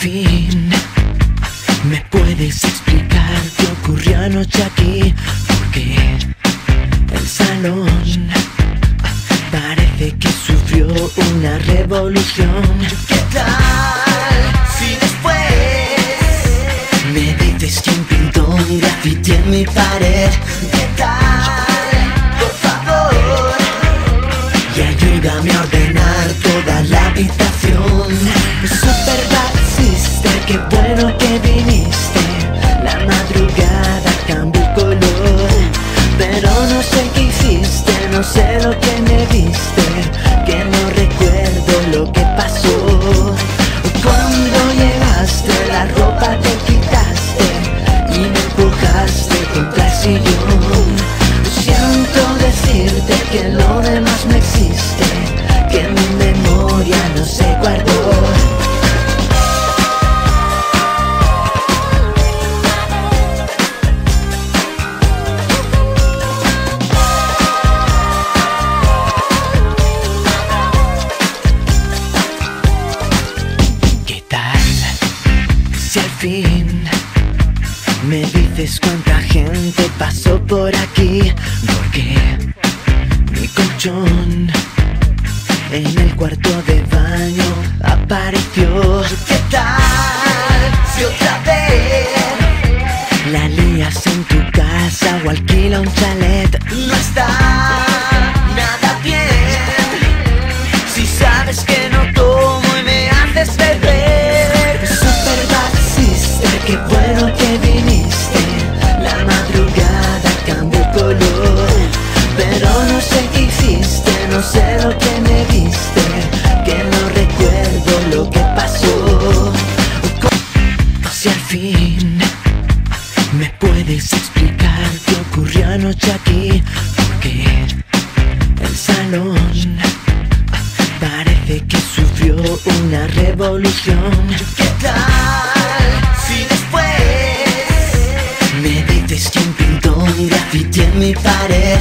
fin me puedes explicar qué ocurrió anoche aquí, porque el salón parece que sufrió una revolución. ¿Qué tal si después me dices quién pintó un grafiti en mi pared? ¿Qué tal? Por favor, y ayúdame a ordenar toda la habitación. Superbad Sister, qué bueno que viniste. La madrugada cambió el color, pero no sé qué hiciste, no sé lo que me diste, que no recuerdo lo que pasó. Cuando llegaste la ropa te quitaste y me empujaste contra el sillón. Siento decirte que lo demás no existe, que mi memoria no se guardó. Si al fin me dices cuánta gente pasó por aquí, porque mi colchón en el cuarto de baño apareció. ¿Qué tal si otra vez la lías en tu casa o alquila un chalet? No está nada bien si sabes que no tomo y me haces beber. Qué bueno que viniste. La madrugada cambió el color, pero no sé qué hiciste, no sé lo que me diste, que no recuerdo lo que pasó. Si al fin me puedes explicar qué ocurrió anoche aquí, porque el salón parece que sufrió una revolución. ¿Qué tal si después me dices quién pintó un grafiti en mi pared?